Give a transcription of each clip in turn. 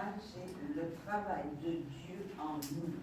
message, c'est le travail de Dieu en nous.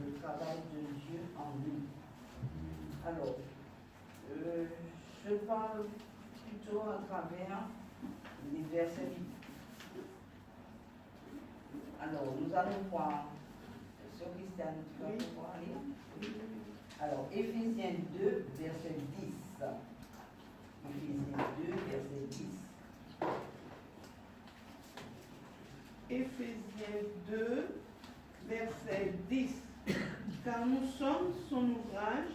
Le travail de Dieu en nous. Alors, je parle plutôt à travers les versets. Alors, nous allons voir, sur Christiane, tu vas pouvoir lire. Alors, Éphésiens 2, verset 10. Éphésiens 2, verset 10. Éphésiens 2, verset 10. Car nous sommes son ouvrage,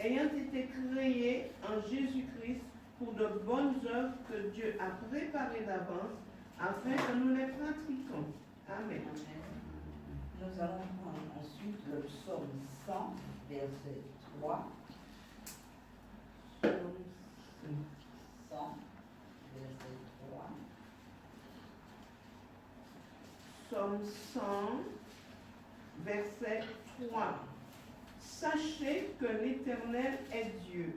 ayant été créés en Jésus-Christ pour de bonnes œuvres que Dieu a préparées d'avance, afin que nous les pratiquions. Amen. Nous allons prendre ensuite le psaume 100, verset 3. Psaume 100, verset 3. Psaume 100, verset 3. Sachez que l'Éternel est Dieu.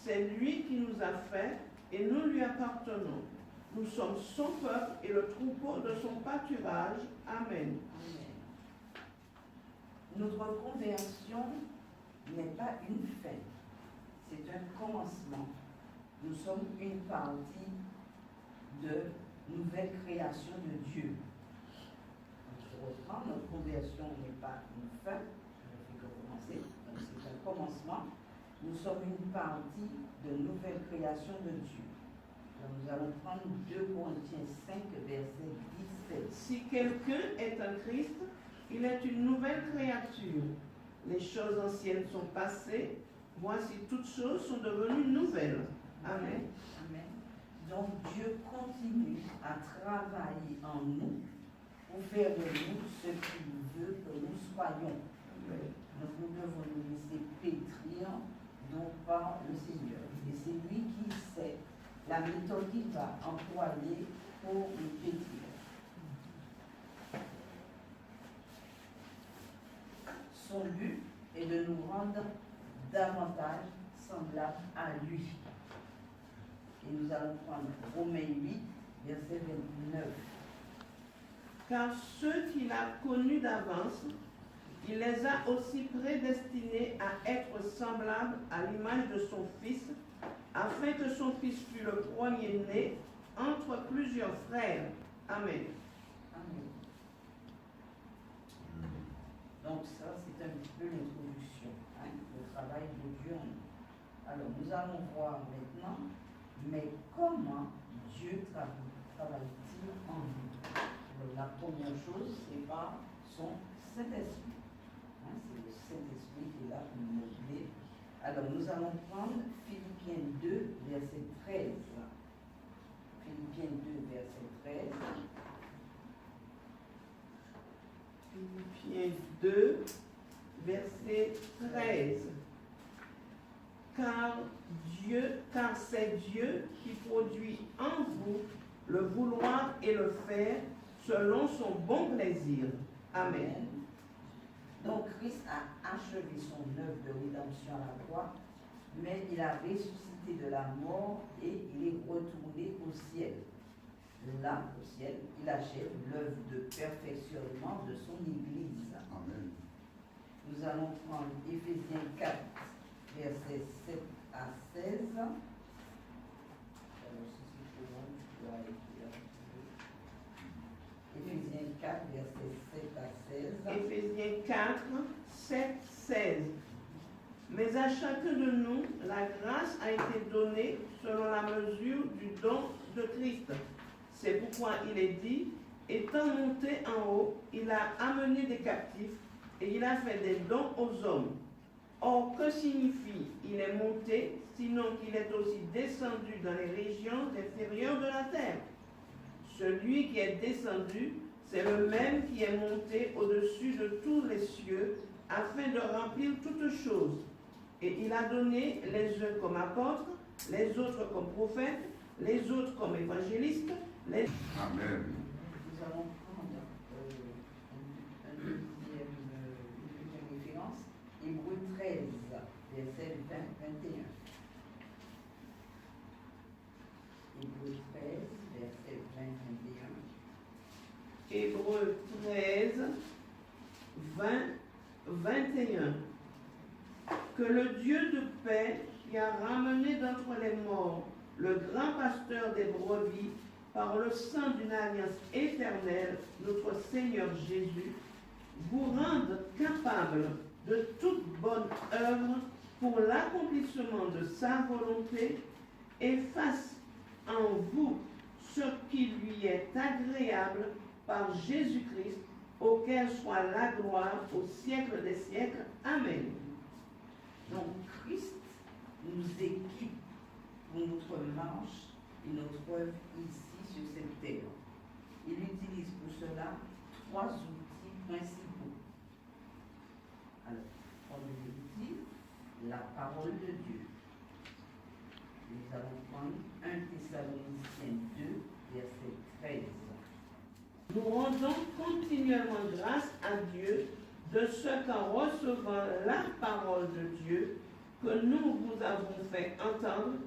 C'est lui qui nous a fait et nous lui appartenons. Nous sommes son peuple et le troupeau de son pâturage. Amen. Amen. Notre conversion n'est pas une fin, c'est un commencement. Nous sommes une partie de nouvelle création de Dieu. Je reprends, notre conversion n'est pas une fin, je ne fais que commencer, donc c'est un commencement. Nous sommes une partie de nouvelle création de Dieu. Donc nous allons prendre 2 Corinthiens 5, verset 17. Si quelqu'un est en Christ, il est une nouvelle créature. Les choses anciennes sont passées, voici toutes choses sont devenues nouvelles. Amen. Amen. Donc Dieu continue à travailler en nous pour faire de nous ce qu'il veut que nous soyons. Donc nous devons nous laisser pétrir donc par le Seigneur. Et c'est lui qui sait la méthode qu'il va employer pour nous pétrir. Son but est de nous rendre davantage semblables à lui. Et nous allons prendre Romains 8, verset 29. Car ceux qu'il a connus d'avance, il les a aussi prédestinés à être semblables à l'image de son Fils, afin que son Fils fût le premier-né entre plusieurs frères. Amen. Amen. Donc ça, c'est un petit peu l'introduction, hein, le travail de Dieu en nous. Alors, nous allons voir maintenant, mais comment Dieu travaille-t-il en nous? Alors, la première chose, c'est par son Saint-Esprit. Hein, c'est le Saint-Esprit qui est là pour nous modeler. Alors, nous allons prendre Philippiens 2, verset 13. Philippiens 2, verset 13. Philippiens 2, verset 13. Car c'est Dieu qui produit en vous le vouloir et le faire selon son bon plaisir. Amen. Donc Christ a achevé son œuvre de rédemption à la croix, mais il a ressuscité de la mort et il est retourné au ciel. Là, au ciel, il achève l'œuvre de perfectionnement de son Église. Amen. Nous allons prendre Éphésiens 4, versets 7 à 16. Alors, si c'est pour moi, je dois écrire. Éphésiens 4, versets 7 à 16. Éphésiens 4, 7, 16. Mais à chacun de nous, la grâce a été donnée selon la mesure du don de Christ. C'est pourquoi il est dit, étant monté en haut, il a amené des captifs et il a fait des dons aux hommes. Or, que signifie il est monté, sinon qu'il est aussi descendu dans les régions inférieures de la terre? Celui qui est descendu, c'est le même qui est monté au-dessus de tous les cieux, afin de remplir toutes choses. Et il a donné les uns comme apôtres, les autres comme prophètes, les autres comme évangélistes, les... Amen. Nous allons prendre une deuxième référence, Hébreux 13, verset 20, 21. Hébreux 13, verset 20, 21. Hébreux 13, 20, 21. Que le Dieu de paix, qui a ramené d'entre les morts le grand pasteur des brebis par le sang d'une alliance éternelle, notre Seigneur Jésus, vous rende capable de toute bonne œuvre pour l'accomplissement de sa volonté et fasse en vous ce qui lui est agréable par Jésus-Christ, auquel soit la gloire au siècle des siècles. Amen. Donc Christ nous équipe pour notre marche et notre œuvre ici sur cette terre. Il utilise pour cela 3 outils principaux. Alors, premier outil, la parole de Dieu. Nous allons prendre 1 Thessaloniciens 2, verset 13. Nous rendons continuellement grâce à Dieu de ce qu'en recevant la parole de Dieu que nous vous avons fait entendre,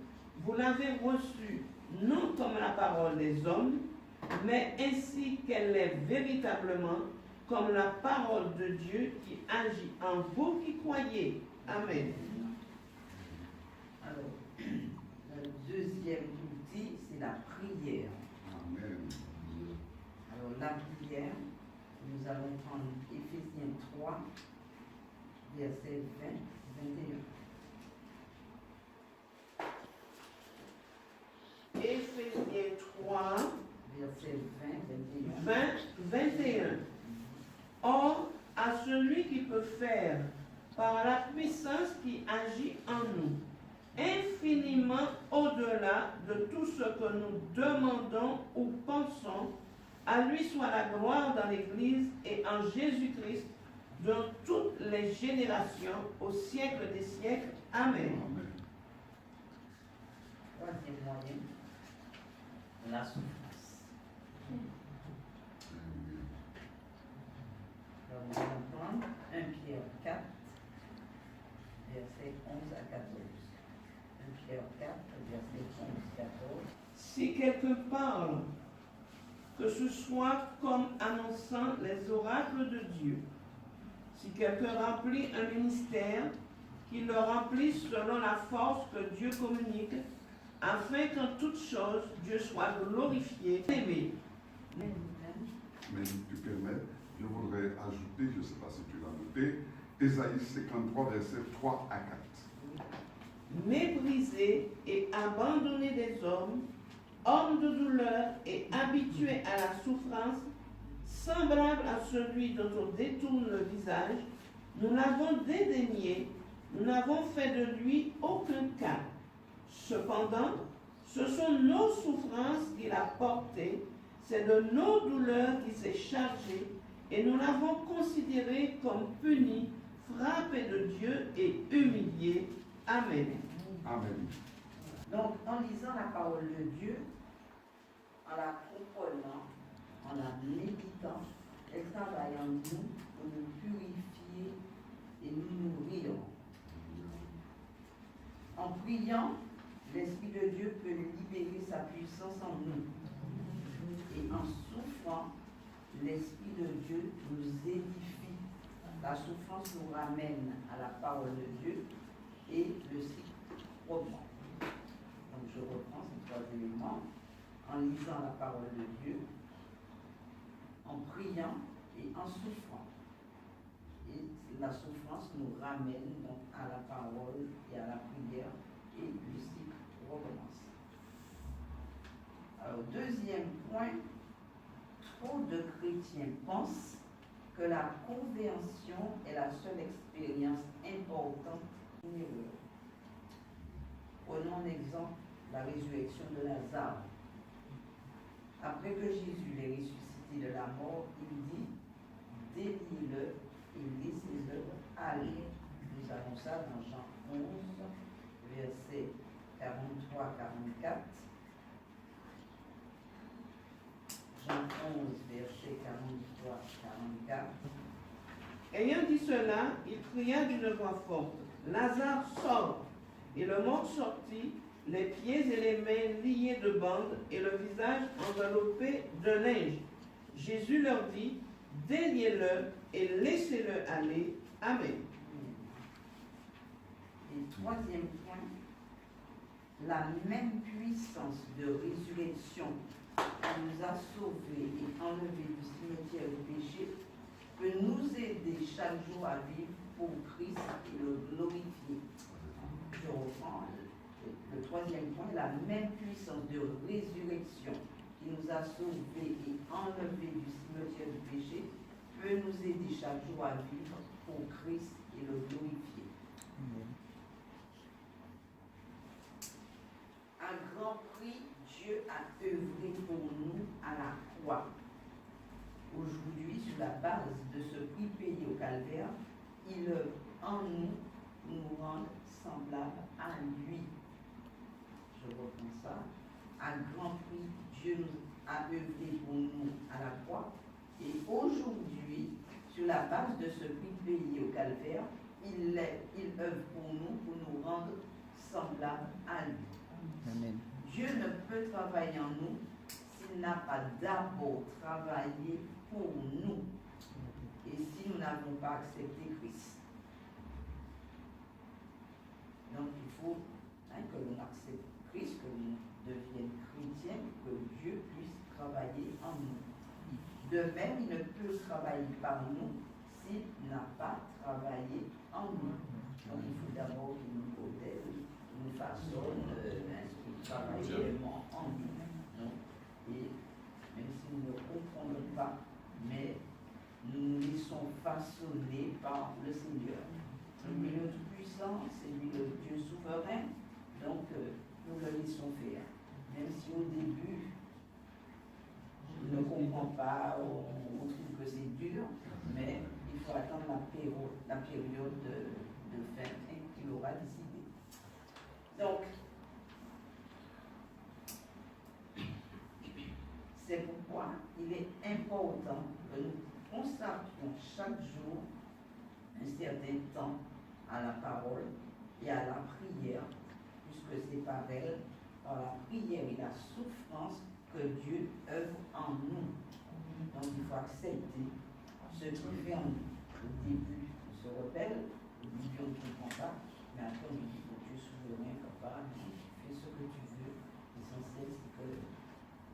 vous l'avez reçue non comme la parole des hommes, mais ainsi qu'elle est véritablement, comme la parole de Dieu qui agit en vous qui croyez. Amen. Alors, le deuxième outil, c'est la prière. Amen. Alors, la prière, nous allons prendre Éphésiens 3, verset 20, 21. Éphésiens 3, Verset 20, 20, 21. Or, à celui qui peut faire, par la puissance qui agit en nous, infiniment au-delà de tout ce que nous demandons ou pensons, à lui soit la gloire dans l'Église et en Jésus-Christ, dans toutes les générations, au siècle des siècles. Amen. Amen. Troisième moyen, la souffrance. Alors, nous allons prendre 1 Pierre 4, verset 11 à 14. 1 Pierre 4, verset 11 à 14. Si quelqu'un parle, que ce soit comme annonçant les oracles de Dieu. Si quelqu'un remplit un ministère, qu'il le remplisse selon la force que Dieu communique, afin qu'en toutes choses, Dieu soit glorifié. Aimé. Mais si tu permets, je voudrais ajouter, je ne sais pas si tu l'as noté, Ésaïe 53, versets 3 à 4. Méprisé et abandonné des hommes, homme de douleur et habitué à la souffrance, semblable à celui dont on détourne le visage, nous l'avons dédaigné, nous n'avons fait de lui aucun cas. Cependant, ce sont nos souffrances qu'il a portées, c'est de nos douleurs qu'il s'est chargé, et nous l'avons considéré comme puni, frappé de Dieu et humilié. Amen. Amen. Donc, en lisant la parole de Dieu, en la comprenant, en la méditant, elle travaille en nous pour nous purifier et nous nourrir. En priant, l'Esprit de Dieu peut libérer sa puissance en nous. Et en souffrant, l'Esprit de Dieu nous édifie. La souffrance nous ramène à la parole de Dieu et le cycle reprend. Donc je reprends ces 3 éléments en lisant la parole de Dieu, en priant et en souffrant. Et la souffrance nous ramène donc à la parole et à la prière et le cycle recommence. Alors, deuxième point, trop de chrétiens pensent que la conversion est la seule expérience importante d'une erreur. Prenons en exemple la résurrection de Lazare. Après que Jésus l'ait ressuscité de la mort, il dit, déliez-le et laissez-le aller. Nous avons ça dans Jean 11, versets 43-44. Jean 11, verset 43-44. Ayant dit cela, il cria d'une voix forte, Lazare sort. Et le mort sortit, les pieds et les mains liés de bandes et le visage enveloppé de linge. Jésus leur dit, déliez-le et laissez-le aller. Amen. Et troisième point, la même puissance de résurrection qui nous a sauvés et enlevés du cimetière du péché peut nous aider chaque jour à vivre pour Christ et le glorifier. Je reprends le troisième point, la même puissance de résurrection qui nous a sauvés et enlevés du cimetière du péché peut nous aider chaque jour à vivre pour Christ et le glorifier. À grand prix, Dieu a œuvré pour nous à la croix. Aujourd'hui, sur la base de ce prix payé au calvaire, il œuvre en nous rendre semblables à lui. Je reprends ça. À grand prix, Dieu nous a œuvré pour nous à la croix. Et aujourd'hui, sur la base de ce prix payé au calvaire, il œuvre pour nous rendre semblables à lui. Amen. Dieu ne peut travailler en nous s'il n'a pas d'abord travaillé pour nous. Et si nous n'avons pas accepté Christ. Donc il faut que l'on accepte Christ, que l'on devienne chrétien, que Dieu puisse travailler en nous. De même, il ne peut travailler par nous s'il n'a pas travaillé en nous. Donc il faut d'abord qu'il nous modèle, qu'il nous façonne, qu'il travaille réellement en nous. Et même si nous ne comprenons pas, mais nous nous laissons façonner par le Seigneur. C'est lui le Tout-Puissant, c'est lui le Dieu souverain, donc nous le laissons faire. Même si au début, on ne comprend pas, on trouve que c'est dur, mais il faut attendre la période de fin qu'il aura décidé. Donc, c'est pourquoi il est important que nous consacrions chaque jour un certain temps à la parole et à la prière, puisque c'est par elle, par la prière et la souffrance, que Dieu œuvre en nous. Donc il faut accepter ce qu'il fait en nous. Au début, on se rebelle, au début, on ne comprend pas, mais après, on dit que Dieu est souverain, papa, fais ce que tu veux. L'essentiel,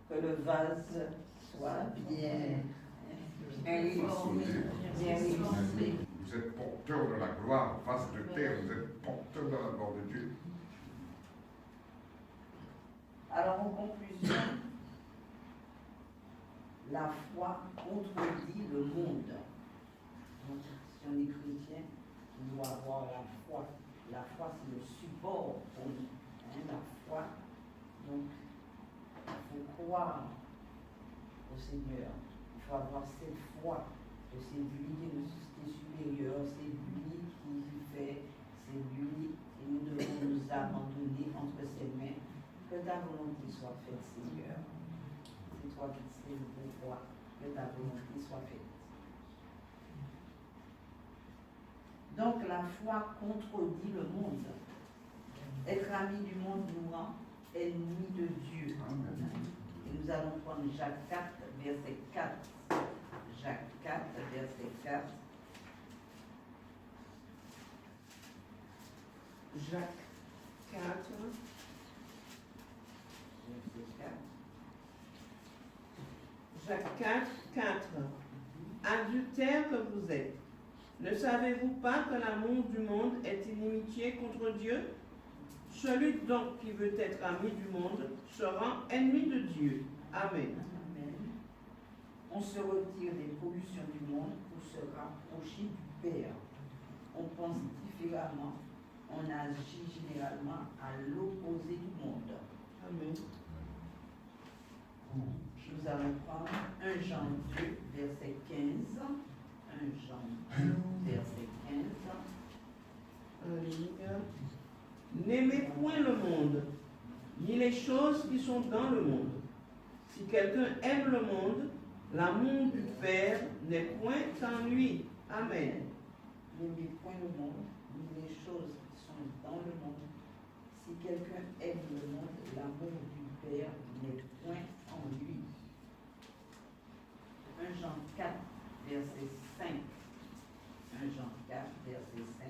c'est que le vase soit bien réussi. Vous êtes porteur de la gloire, face de terre, vous êtes porteur de la gloire de Dieu. Alors, en conclusion, la foi contredit le monde. Donc, si on est chrétien, on doit avoir la foi. La foi, c'est le support pour nous. La foi, donc, il faut croire au Seigneur. Il faut avoir cette foi que c'est lui qui est supérieur, c'est lui qui fait, c'est lui, et nous devons nous abandonner entre ses mains. Que ta volonté soit faite, Seigneur. C'est toi qui sais le pourquoi. Que ta volonté soit faite. Donc la foi contredit le monde. Être ami du monde nous rend ennemis de Dieu. Amen. Et nous allons prendre Jacques 4, verset 4. Jacques 4, verset 4. Jacques 4. Jacques 4, 4. Adultères que vous êtes, ne savez-vous pas que l'amour du monde est inimitié contre Dieu? Celui donc qui veut être ami du monde se rend ennemi de Dieu. Amen. Amen. On se retire des pollutions du monde pour se rapprocher du Père. On pense différemment, on agit généralement à l'opposé du monde. Amen. Nous allons prendre 1 Jean 2, verset 15. 1 Jean 2, verset 15. Alléluia. N'aimez point le monde, ni les choses qui sont dans le monde. Si quelqu'un aime le monde, l'amour du Père n'est point en lui. Amen. N'aimez point le monde, ni les choses qui sont dans le monde. Si quelqu'un aime le monde, l'amour du Père n'est point en lui. Jean 4, verset 5. 1 Jean 4, verset 5.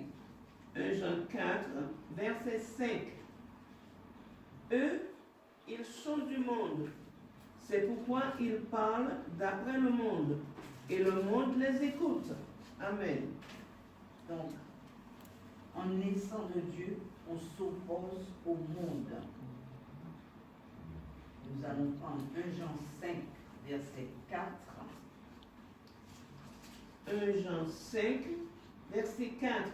1 Jean 4, verset 5. Eux, ils sont du monde. C'est pourquoi ils parlent d'après le monde. Et le monde les écoute. Amen. Donc, en naissant de Dieu, on s'oppose au monde. Nous allons prendre 1 Jean 5, verset 4. 1 Jean 5, verset 4.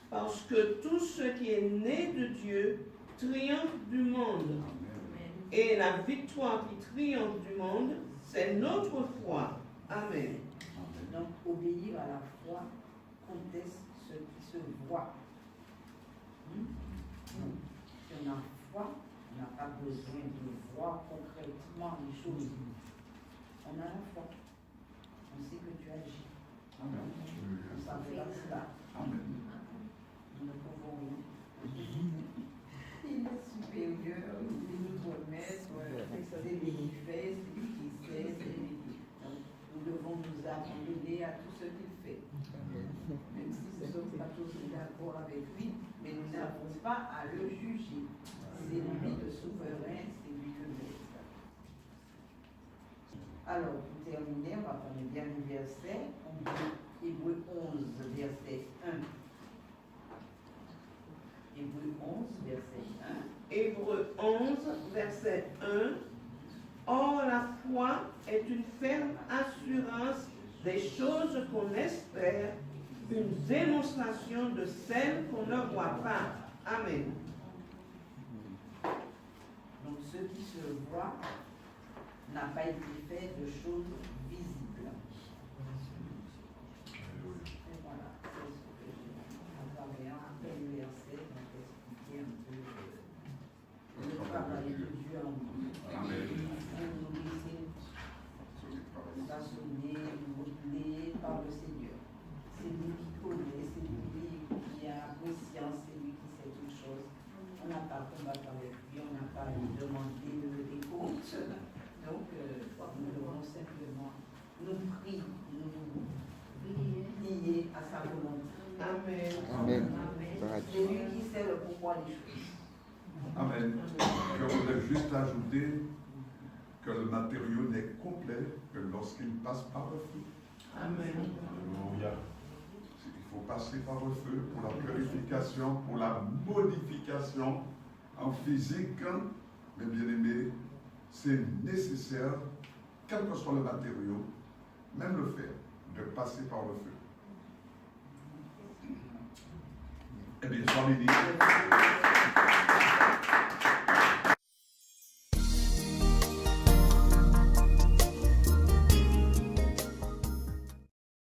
Parce que tout ce qui est né de Dieu triomphe du monde. Et la victoire qui triomphe du monde, c'est notre foi. Amen. Donc, obéir à la foi conteste ce qui se voit. Si on a foi, on n'a pas besoin de voir concrètement les choses. On a la foi. On sait que tu agis. Amen. On s'appelle à cela. Amen. Nous ne pouvons rien. Il est supérieur, il nous remet, c'est lui qui fait, c'est lui qui sait, c'est lui qui... Donc, nous devons nous abandonner à tout ce qu'il fait. Même si nous ne sommes pas tous d'accord avec lui, mais nous n'avons pas à le juger. C'est lui le souverain, c'est lui le maître. Alors, pour terminer, on va prendre bien le verset. On dit Hébreux 11, verset 1. Hébreux 11, verset 1. Hébreux 11, verset 1. Or, la foi est une ferme assurance des choses qu'on espère, une démonstration de celles qu'on ne voit pas. Amen. Donc, ce qui se voit n'a pas été fait de choses visibles. Et voilà, c'est ce que j'ai en travaillant après le verset, donc expliquer un peu le travail de Dieu en nous. Amen. Nous laisser façonner, modeler par le Seigneur. C'est lui qui connaît, c'est lui qui a conscience, c'est lui qui sait toutes choses. On n'a pas à combattre avec lui, on n'a pas à lui demander des comptes. Donc, nous devons simplement nous prier, nous lier à sa volonté. Amen. Amen. C'est lui qui sait le pourquoi des choses. Amen. Je voudrais juste ajouter que le matériau n'est complet que lorsqu'il passe par le feu. Amen. Alléluia. Il faut passer par le feu pour la purification, pour la modification en physique. Mais bien aimé, c'est nécessaire, quel que soit le matériau, même le fer, de passer par le feu. Eh bien, sois béni.